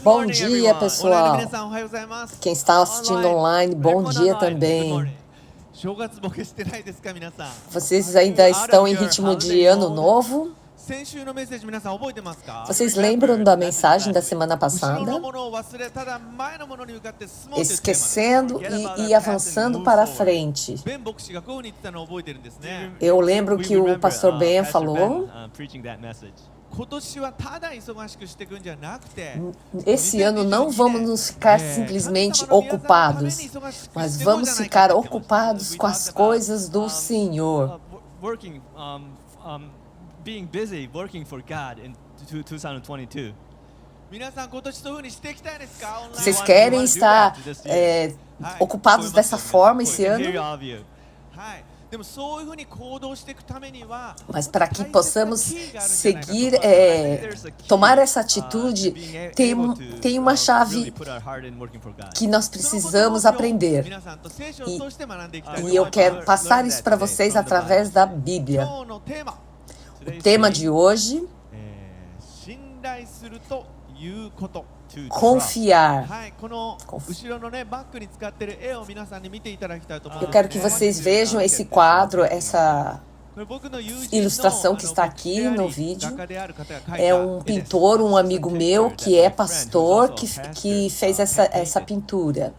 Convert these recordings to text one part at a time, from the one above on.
Bom dia, pessoal. Quem está assistindo online, bom dia também. Vocês ainda estão em ritmo de ano novo? Vocês lembram da mensagem da semana passada? Esquecendo e avançando para frente. Eu lembro que o pastor Ben falou. Esse ano não vamos nos ficar simplesmente ocupados, mas vamos ficar ocupados com as coisas do Senhor. Being busy working for God in 2022. Vocês querem estar ocupados dessa forma esse ano? Mas para que possamos seguir, tomar essa atitude, tem uma chave que nós precisamos aprender. E eu quero passar isso para vocês através da Bíblia. O tema de hoje confiar. Eu quero que vocês vejam esse quadro, essa ilustração que está aqui no vídeo. É um pintor, um amigo meu que é pastor, que fez essa pintura.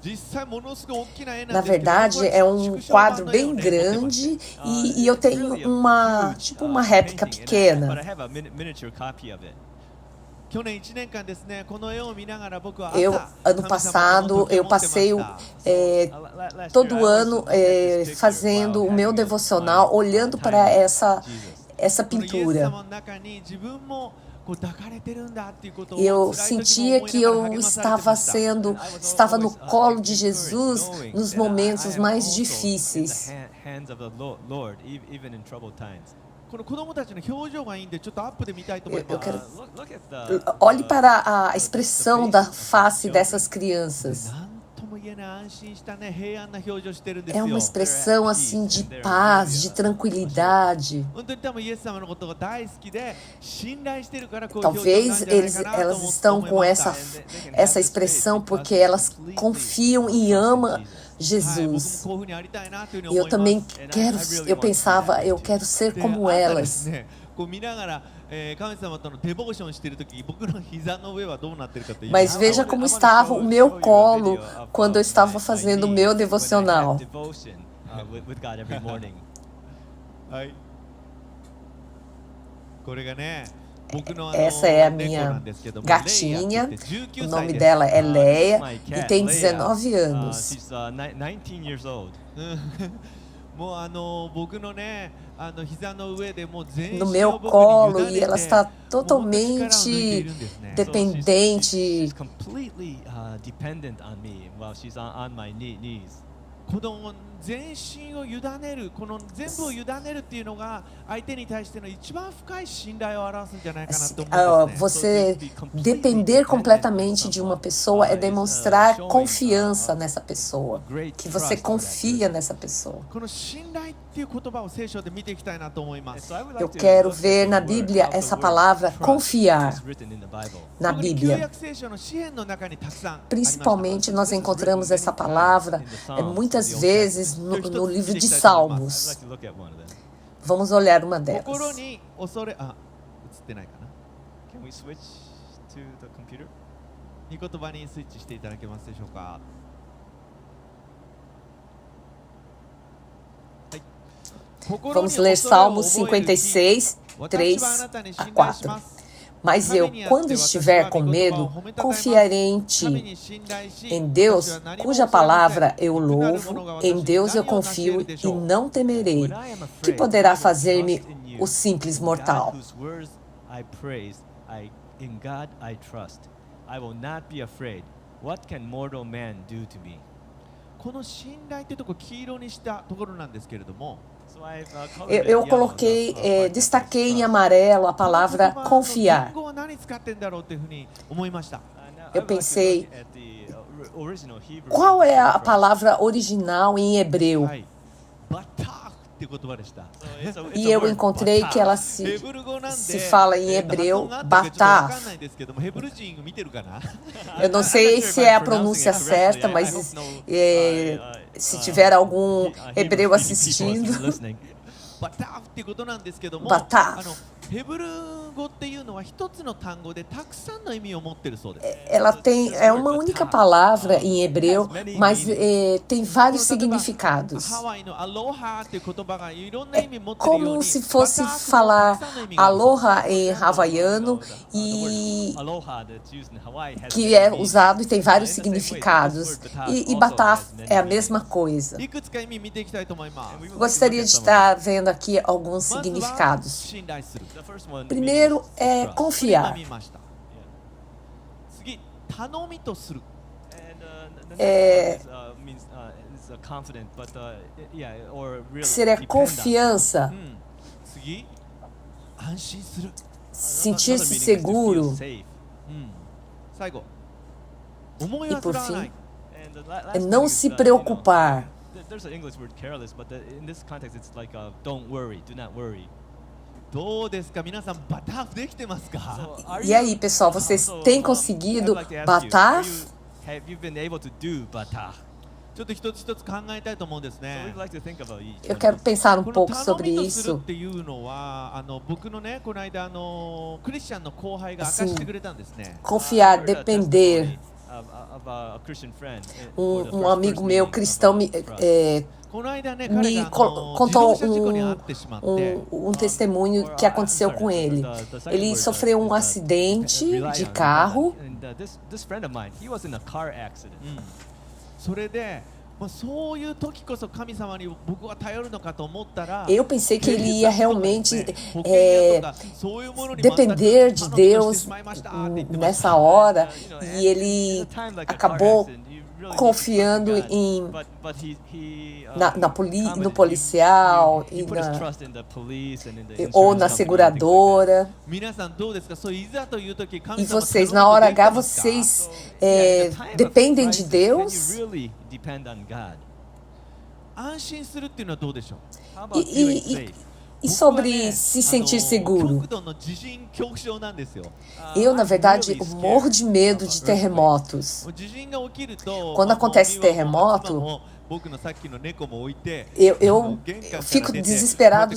Na verdade, é um quadro bem grande e eu tenho uma réplica pequena. Ano passado, eu passei todo ano fazendo o meu devocional, olhando para essa pintura. Eu sentia que eu estava no colo de Jesus nos momentos mais difíceis. Olhe para a expressão da face dessas crianças. É uma expressão assim de paz, de tranquilidade. Talvez elas estão com essa expressão porque elas confiam e amam Jesus. E eu também eu quero ser como elas. Mas veja como estava o meu colo quando eu estava fazendo o meu devocional. Essa é a minha gatinha, o nome dela é Leia e tem 19 anos. No meu colo e ela está totalmente dependente. Você depender completamente de uma pessoa é demonstrar confiança nessa pessoa, que você confia nessa pessoa. Eu quero ver na Bíblia essa palavra confiar na Bíblia. Principalmente nós encontramos essa palavra muitas vezes no livro de Salmos. Vamos olhar uma delas. Vamos ler Salmos 56, 3 a 4. Mas eu, quando estiver com medo, confiarei em ti. Em Deus, cuja palavra eu louvo, em Deus eu confio e não temerei. Que poderá fazer-me o simples mortal? Eu coloquei, destaquei em amarelo a palavra confiar. Eu pensei, qual é a palavra original em hebreu? E eu encontrei que ela se fala em hebreu, bataf. Eu não sei se é a pronúncia certa, mas se tiver algum hebreu assistindo, bataf. Ela é uma única palavra em hebreu, mas tem vários significados. É como se fosse falar aloha em havaiano, e que é usado e tem vários significados. E bataf é a mesma coisa. Gostaria de estar vendo aqui alguns significados. Primeiro é confiar. Seria confiança. Sentir-se seguro. E por fim, é não se preocupar. E aí, pessoal, vocês têm conseguido bataf? Eu quero pensar um pouco sobre isso. Assim, confiar, depender. Um amigo meu cristão me contou um testemunho que aconteceu com ele. Ele sofreu um acidente de carro. Eu pensei que ele ia realmente depender de Deus nessa hora, e ele acabou confiando no policial ou na seguradora. E vocês, na hora H, vocês dependem de Deus? E sobre se sentir seguro? Eu, na verdade, morro de medo de terremotos. Quando acontece terremoto, eu fico desesperado,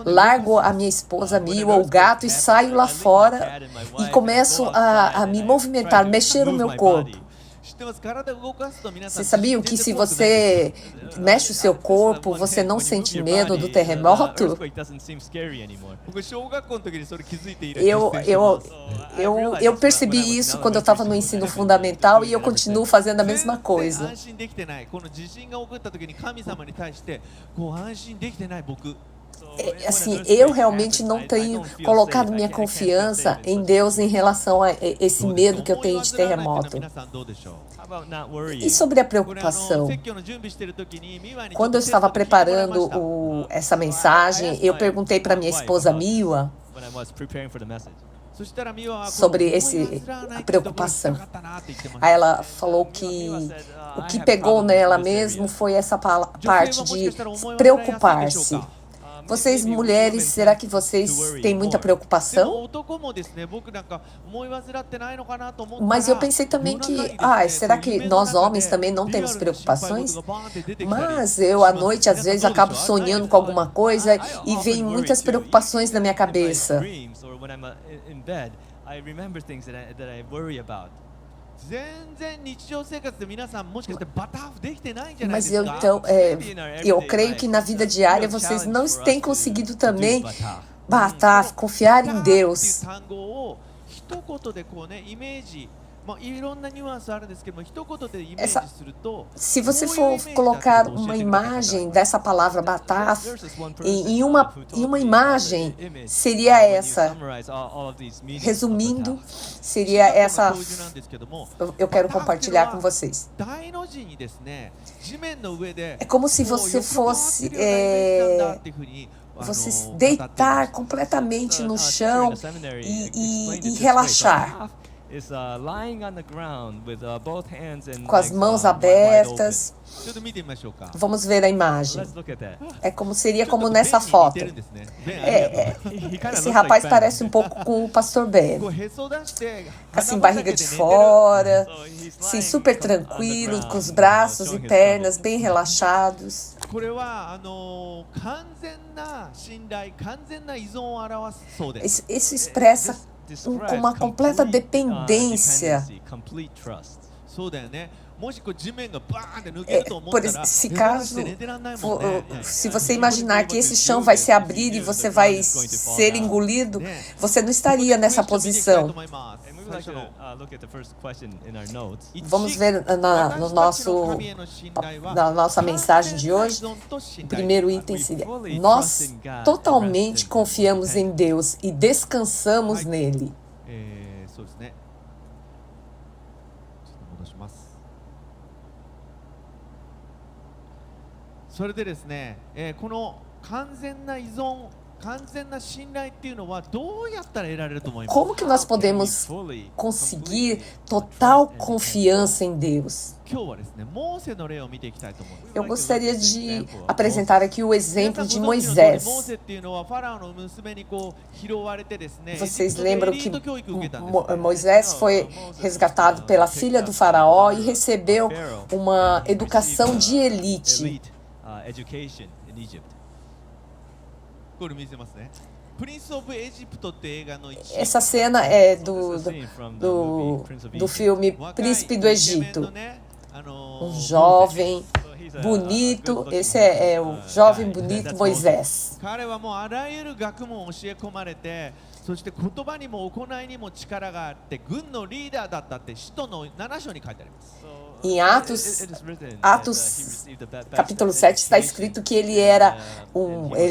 largo a minha esposa, Mila, o gato, e saio lá fora e começo a me movimentar, mexer o meu corpo. Vocês sabiam que se você mexe o seu corpo, você não sente medo do terremoto? Eu percebi isso quando eu estava no ensino fundamental, e eu continuo fazendo a mesma coisa. Assim, eu realmente não tenho colocado minha confiança em Deus em relação a esse medo que eu tenho de terremoto. E sobre a preocupação? Quando eu estava preparando essa mensagem, eu perguntei para minha esposa Mila sobre a preocupação. Aí ela falou que o que pegou nela mesmo foi essa parte de preocupar-se. Vocês, mulheres, será que vocês têm muita preocupação? Mas eu pensei também que, será que nós homens também não temos preocupações? Mas eu, à noite, às vezes, acabo sonhando com alguma coisa e vem muitas preocupações na minha cabeça. Mas eu creio que na vida diária vocês não têm conseguido também confiar em Deus. Se você for colocar uma imagem dessa palavra bataf em uma imagem, seria essa. Resumindo, seria essa. Eu quero compartilhar com vocês. É como se você fosse deitar completamente no chão e relaxar. com as mãos abertas. Vamos ver a imagem. Seria como nessa foto. Esse rapaz parece um pouco com o pastor Ben. Assim, barriga de fora, assim, super tranquilo, com os braços e pernas bem relaxados. Isso expressa uma completa dependência. Se caso, se você imaginar que esse chão vai se abrir e você vai ser engolido, você não estaria nessa posição. Vamos ver na nossa mensagem de hoje. O primeiro item seria: nós totalmente confiamos em Deus e descansamos nele. Como que nós podemos conseguir total confiança em Deus? Eu gostaria de apresentar aqui o exemplo de Moisés. Vocês lembram que Moisés foi resgatado pela filha do faraó e recebeu uma educação de elite. Essa cena é do filme Príncipe do Egito. Um jovem bonito, esse é o jovem bonito Moisés. Em Atos capítulo 7 está escrito que ele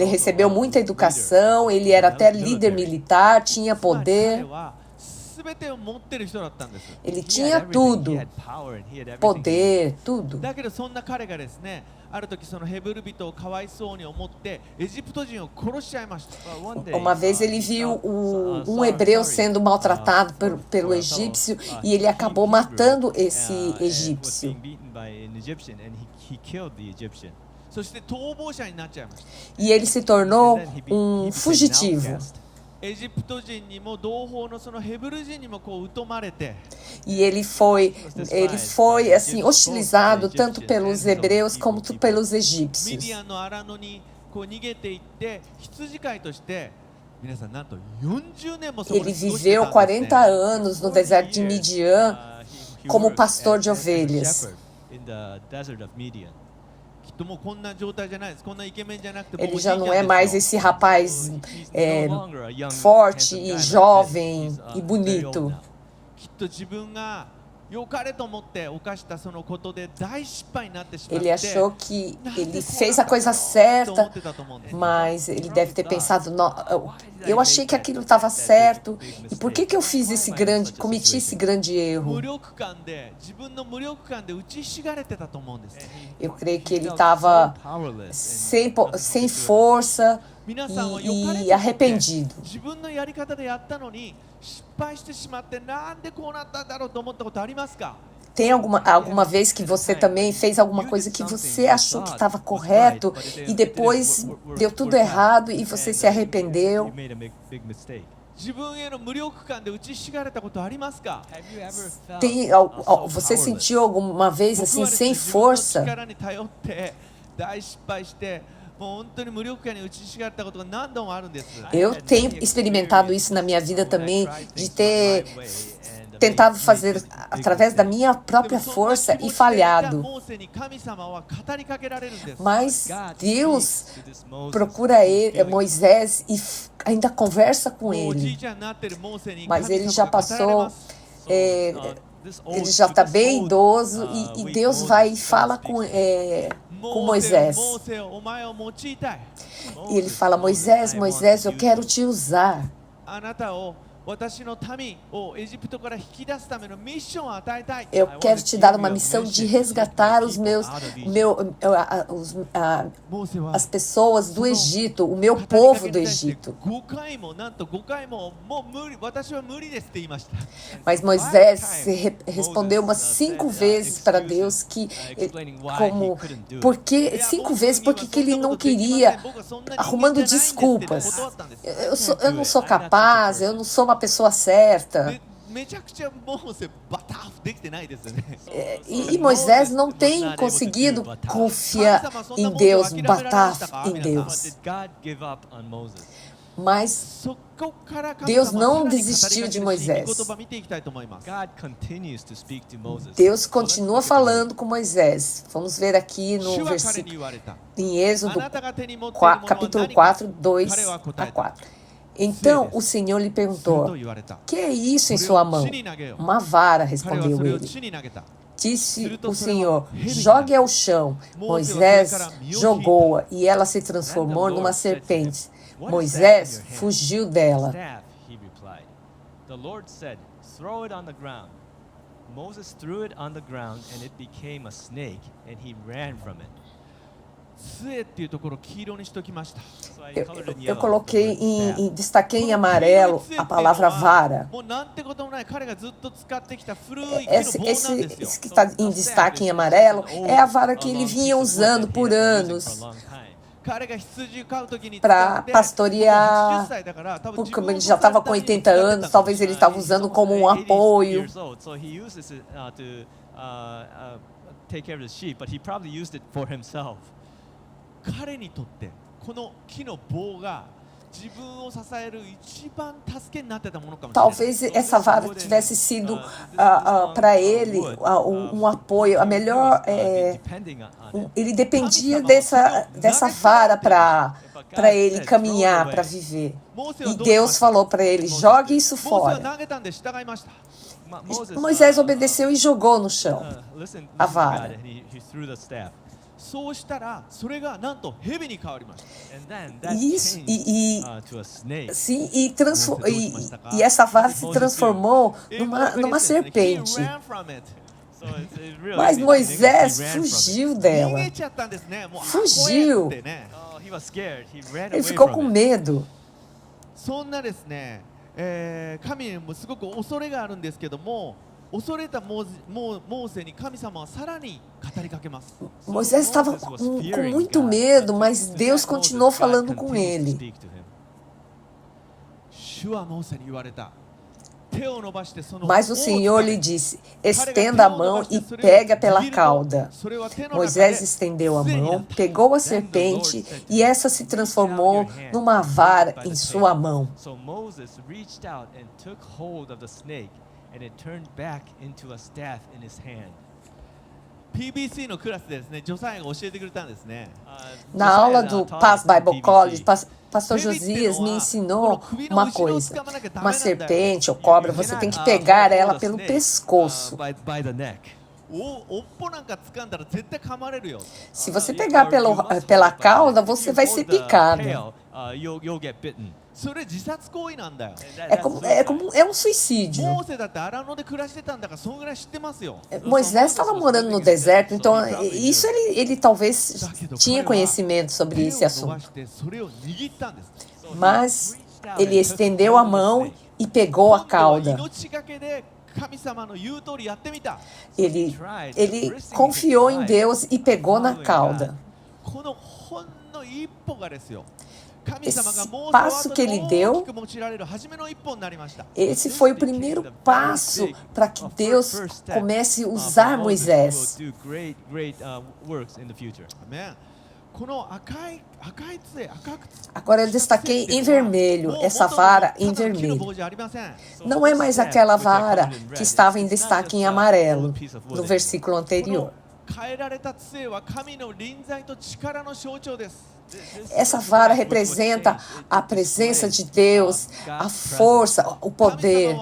recebeu muita educação, ele era até líder militar, tinha poder. Ele tinha tudo, poder, tudo. Uma vez ele viu um hebreu sendo maltratado pelo egípcio e ele acabou matando esse egípcio. E ele se tornou um fugitivo. E ele foi assim hostilizado tanto pelos hebreus como pelos egípcios. Ele viveu 40 anos no deserto de Midian como pastor de ovelhas. Ele já não é mais esse rapaz forte e jovem e bonito. Ele achou que ele fez a coisa certa, mas ele deve ter pensado: eu achei que aquilo estava certo, e por que eu cometi esse grande erro? Eu creio que ele estava sem força e arrependido. Tem alguma vez que você também fez alguma coisa que você achou que estava correto e depois deu tudo errado e você se arrependeu? Você sentiu alguma vez assim, sem força? Eu tenho experimentado isso na minha vida também, de ter tentado fazer através da minha própria força e falhado. Mas Deus procura Moisés e ainda conversa com ele. Mas ele já passou, ele já está bem idoso e Deus vai e fala com Moisés. E ele fala: Moisés, eu quero te usar. Eu quero te dar uma missão de resgatar as pessoas do Egito, o meu povo do Egito. Mas Moisés respondeu umas 5 vezes para Deus que, porque 5 vezes porque que ele não queria, arrumando desculpas. Eu não sou capaz, eu não sou uma pessoa certa. E Moisés não tem conseguido confiar em Deus, bataf em Deus. Mas Deus não desistiu de Moisés. Deus continua falando com Moisés. Vamos ver aqui no versículo, em Êxodo capítulo 4, 2 a 4. Então o Senhor lhe perguntou: que é isso em sua mão? Uma vara, respondeu ele. Disse o Senhor: jogue ao chão. Moisés jogou-a e ela se transformou numa serpente. Moisés fugiu dela. Eu coloquei destaquei em amarelo a palavra vara. Esse que está em destaque em amarelo é a vara que ele vinha usando por anos para pastorear, porque como ele já estava com 80 anos, talvez ele estava usando como um apoio. Talvez essa vara tivesse sido para ele um apoio, a melhor. Ele dependia dessa vara para ele caminhar, para viver. E Deus falou para ele: jogue isso fora. Moisés obedeceu e jogou no chão a vara. E essa vara se transformou numa serpente. Mas Moisés fugiu dela. Fugiu. Ele ficou com medo. Moisés estava com muito medo, mas Deus continuou falando com ele. Mas o Senhor lhe disse: estenda a mão e pega pela cauda. Moisés estendeu a mão, pegou a serpente e essa se transformou numa vara em sua mão. And it turned back into a staff in his hand. PBC のクラスでですね、ジョサヤが教えてくれたんですね。Na aula do Paz Bible College, Pastor Josias me ensinou uma coisa. Uma serpente ou cobra, você tem que pegar ela pelo pescoço. Se você pegar pela cauda, você vai ser picado. É um suicídio. Moisés estava morando no deserto, então isso ele talvez tinha conhecimento sobre esse assunto. Mas ele estendeu a mão e pegou a cauda. Ele confiou em Deus e pegou na cauda. Esse passo que ele deu, esse foi o primeiro passo para que Deus comece a usar Moisés. Agora eu destaquei em vermelho, essa vara em vermelho. Não é mais aquela vara que estava em destaque em amarelo, no versículo anterior. Essa vara representa a presença de Deus, a força, o poder.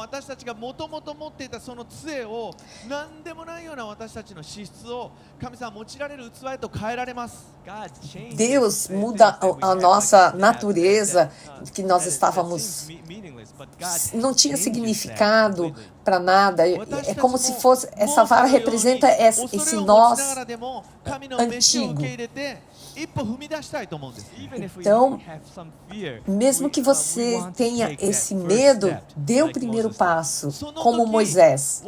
Deus muda a nossa natureza, que nós estávamos... Não tinha significado para nada. É como se fosse... Essa vara representa esse nós antigo. Então, mesmo que você tenha esse medo, dê o primeiro passo, como Moisés.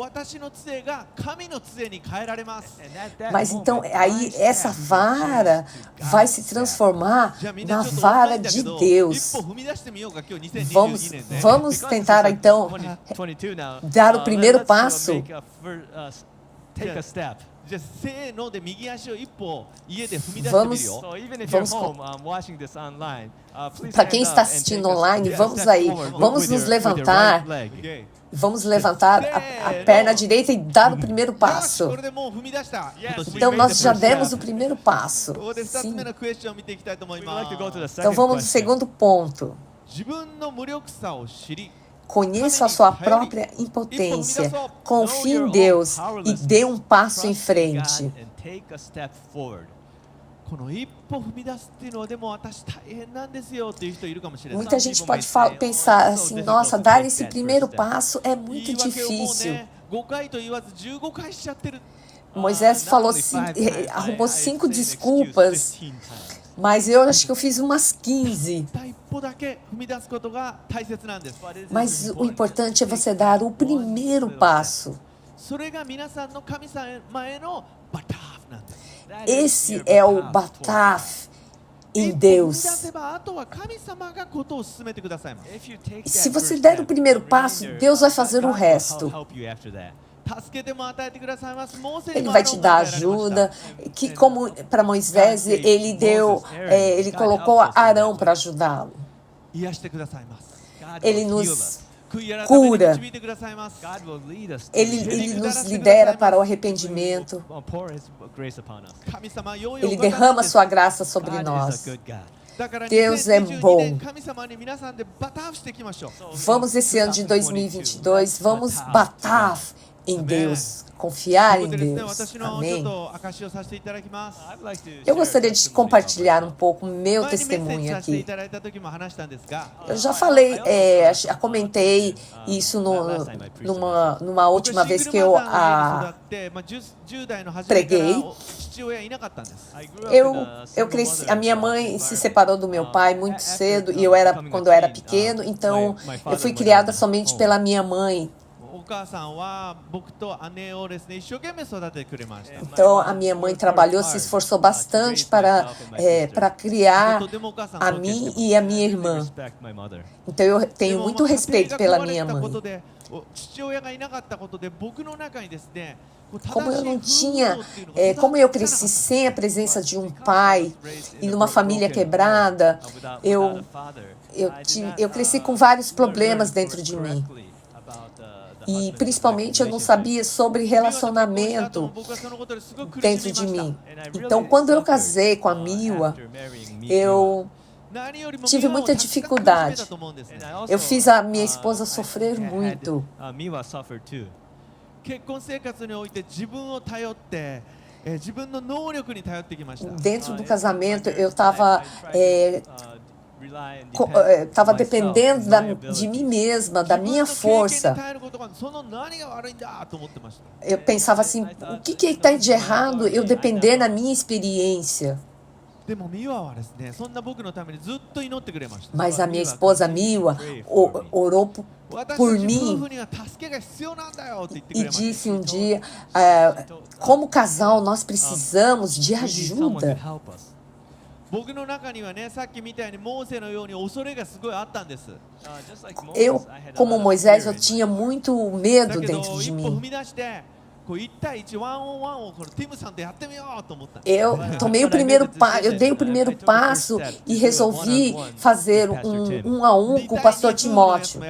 Mas então, aí essa vara vai se transformar na vara de Deus. Vamos tentar, então, dar o primeiro passo. Para quem está assistindo online, vamos aí, vamos nos levantar, vamos levantar a perna direita e dar o primeiro passo. Então nós já demos o primeiro passo. Sim. Então vamos no segundo ponto. Conheça a sua própria impotência, confie em Deus e dê um passo em frente. Muita gente pode pensar assim, nossa, dar esse primeiro passo é muito difícil. Moisés falou assim, arrumou 5 desculpas, mas eu acho que eu fiz umas 15. Mas o importante é você dar o primeiro passo. Esse é o bataf em Deus. Se você der o primeiro passo, Deus vai fazer o resto. Ele vai te dar ajuda, que como para Moisés, ele colocou Arão para ajudá-lo. Ele nos cura, ele nos lidera para o arrependimento, ele derrama sua graça sobre nós. Deus é bom. Vamos esse ano de 2022, vamos bataf em Deus, confiar em Deus. Amém. Eu gostaria de compartilhar um pouco meu testemunho aqui. Eu já falei, já comentei isso numa última vez que eu preguei. Eu cresci, a minha mãe se separou do meu pai muito cedo e quando eu era pequeno, então eu fui criada somente pela minha mãe. Então a minha mãe trabalhou, se esforçou bastante para criar a mim e a minha irmã. Então eu tenho muito respeito pela minha mãe. Como eu não tinha, como eu cresci sem a presença de um pai e numa família quebrada, eu cresci com vários problemas dentro de mim. E principalmente eu não sabia sobre relacionamento dentro de mim. Então quando eu casei com a Miwa, eu tive muita dificuldade. Eu fiz a minha esposa sofrer muito. Dentro do casamento eu estava dependendo de mim mesma, da minha força. Eu pensava assim, o que está de errado eu depender da minha experiência? Mas a minha esposa Miwa orou por mim e disse um dia, como casal nós precisamos de ajuda. Eu, como Moisés, eu tinha muito medo dentro de mim. Eu dei o primeiro passo e resolvi fazer um a um com o pastor Timóteo.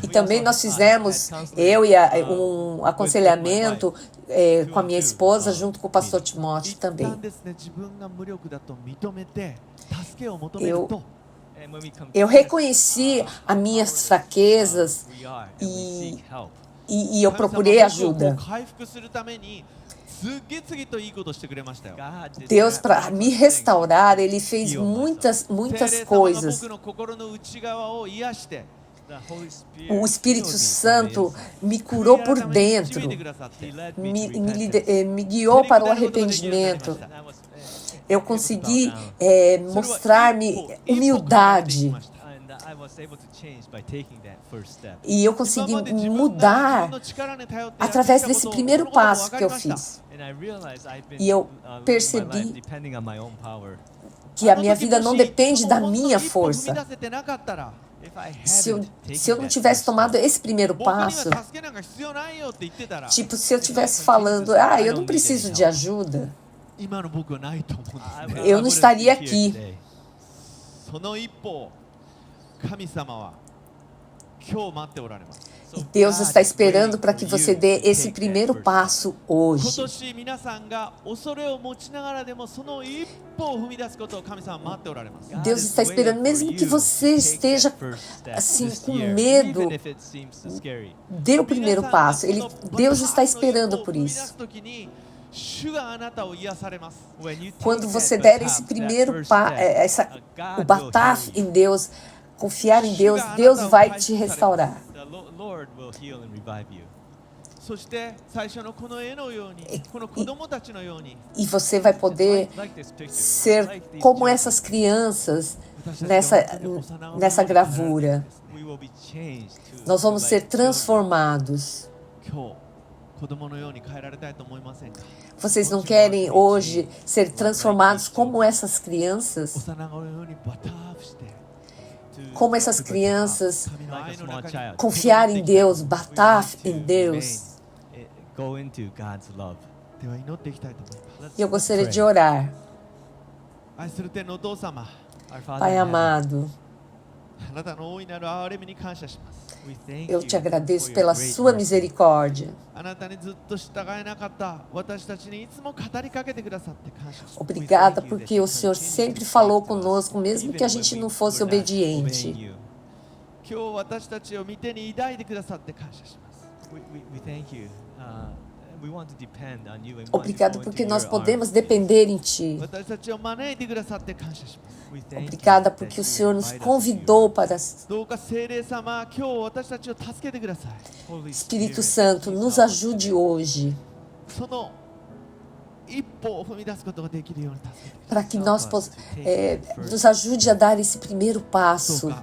E também nós fizemos, um aconselhamento com a minha esposa, junto com o pastor Timóteo também. Eu reconheci as minhas fraquezas e eu procurei ajuda. Deus, para me restaurar, Ele fez muitas coisas. O Espírito Santo me curou por dentro, me guiou para o arrependimento. Eu consegui mostrar-me humildade. E eu consegui mudar através desse primeiro passo que eu fiz. E eu percebi que a minha vida não depende da minha força. Se eu não tivesse tomado esse primeiro passo, tipo, se eu estivesse falando, eu não preciso de ajuda, eu não estaria aqui. E Deus está esperando para que você dê esse primeiro passo hoje. Deus está esperando, mesmo que você esteja assim com medo, dê o primeiro passo. Deus está esperando por isso. Quando você der esse primeiro passo, o bataf em Deus, confiar em Deus, Deus vai te restaurar. E você vai poder ser como essas crianças nessa gravura. Nós vamos ser transformados. Vocês não querem hoje ser transformados como essas crianças? Como essas crianças, confiar em Deus, bataf em Deus. E eu gostaria de orar. Pai amado, eu te agradeço pela sua misericórdia. Obrigada porque o Senhor sempre falou conosco, mesmo que a gente não fosse obediente. Obrigado porque nós podemos depender em Ti. Obrigada porque o Senhor nos convidou para... Espírito Santo, nos ajude hoje. Para que nós nos ajude a dar esse primeiro passo.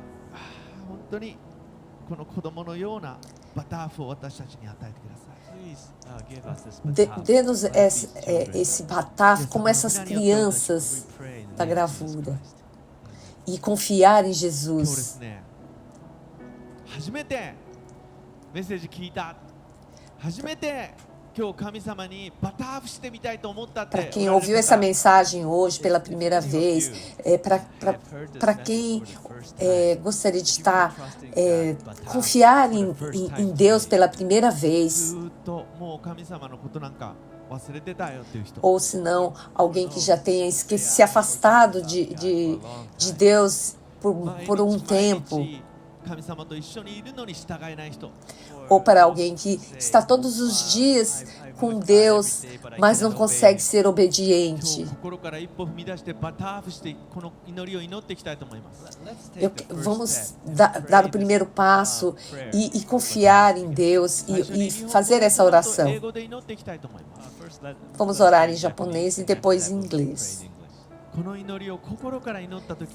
Dê-nos esse bataf como essas crianças da gravura e confiar em Jesus. Para quem ouviu essa mensagem hoje pela primeira vez, para quem gostaria de confiar em Deus pela primeira vez, ou se não, alguém que já tenha se afastado de Deus por um tempo, ou para alguém que está todos os dias com Deus, mas não consegue ser obediente. Vamos dar o primeiro passo e confiar em Deus e fazer essa oração. Vamos orar em japonês e depois em inglês.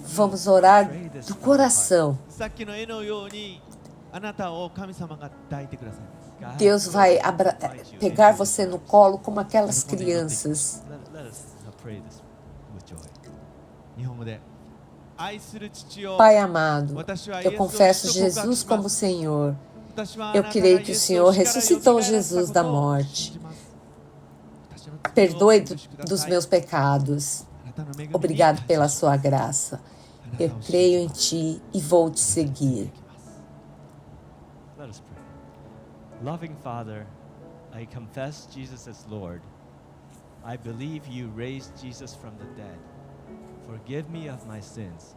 Vamos orar do coração. Deus vai pegar você no colo como aquelas crianças. Pai amado, eu confesso Jesus como Senhor. Eu creio que o Senhor ressuscitou Jesus da morte. perdoe dos meus pecados. Obrigado pela sua graça. Eu creio em Ti e vou te seguir. Let us pray. Loving Father, I confess Jesus as Lord. I believe you raised Jesus from the dead. Forgive me of my sins.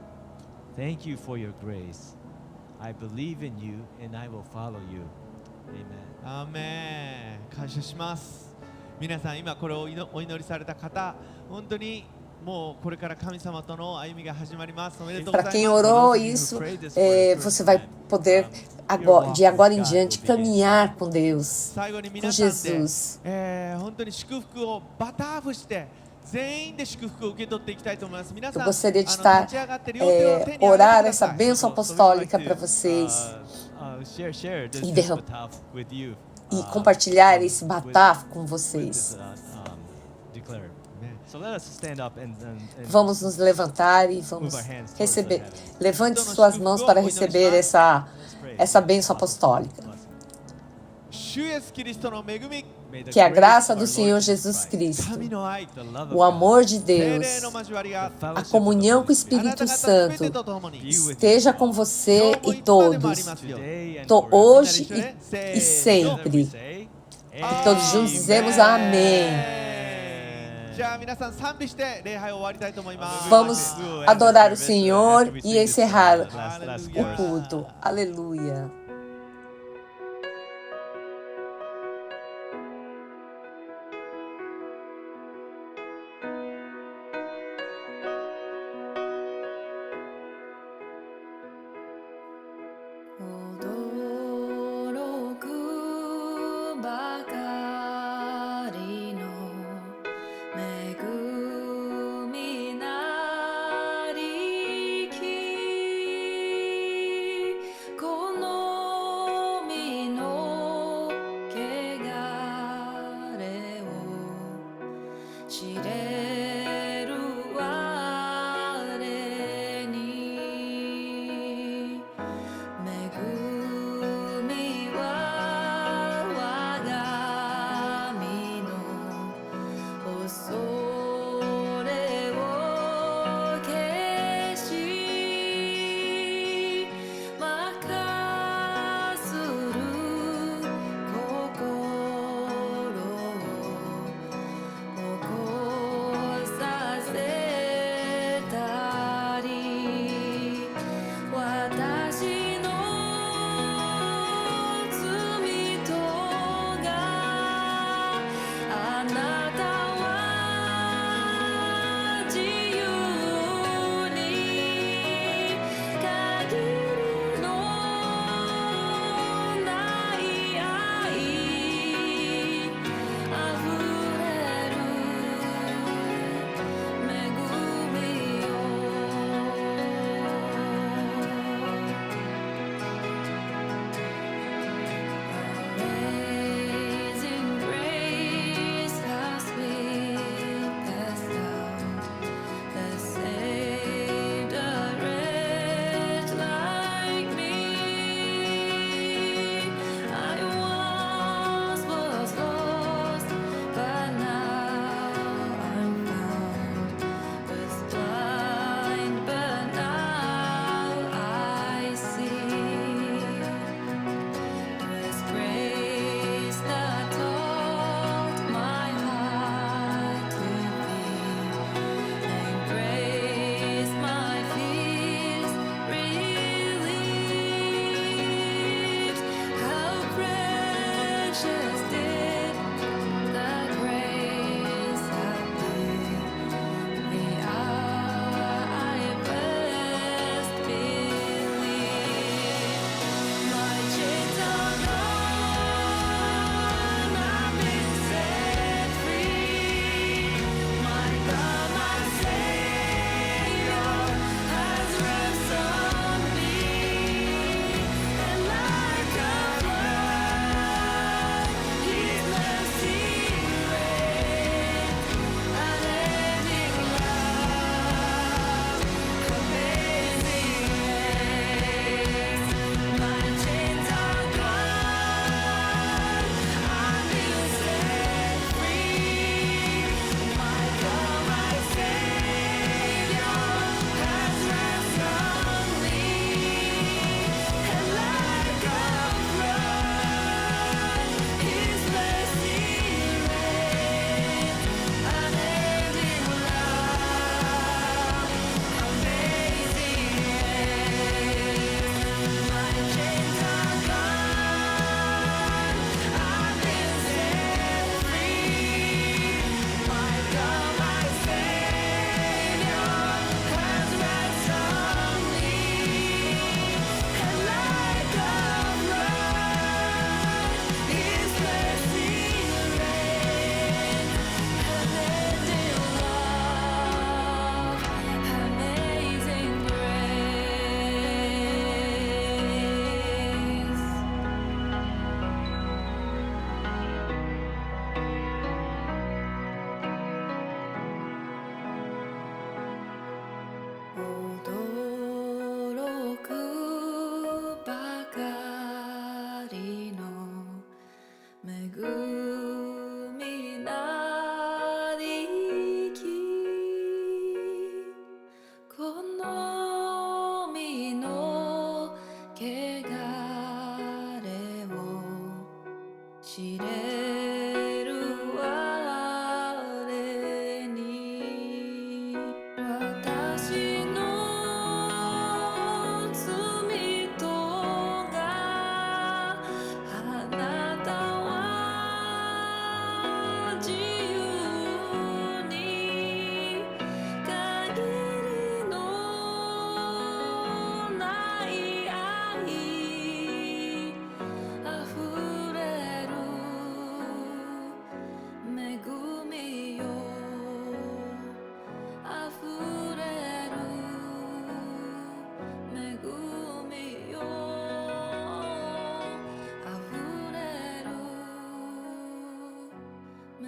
Thank you for your grace. I believe in you and I will follow you. Amen. アーメン。感謝します。皆さん今これをお祈りされた方、本当にもうこれから神様との歩みが始まります。おめでとうござい Para ます。 quem orou isso, você vai poder de agora em diante caminhar com Deus, 最後に com 皆さんで、 Jesus. 本当に祝福をバターフして全員で祝福を受け取っていきたいと思います。皆さ Eu ん gostaria de estar, 立ち上がって両手を手に上げてく orar だ essa さい。 bênção apostólica para vocês Share this E derram- bataf with you. e compartilhar esse bataf com vocês. Declare. So let us stand up and Vamos nos levantar e vamos receber. Levante suas mãos para receber essa bênção apostólica. 主イエスキリストの恵み、 Que a graça do Senhor Jesus Cristo, 神の愛、 o amor de 聖 Deus, 霊の交わりが a comunhão com o あな Espírito た方すべて Santo と共に esteja com você 今日も e いつまでもあり todos, ますように。 hoje みんなで一緒にせー e の sempre. say, E todos juntos dizemos amém. じゃあ皆さん賛美して礼拝を終わりたいと思います。 Vamos adorar o Senhor e encerrar last o chorus. culto. Aleluia.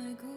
말고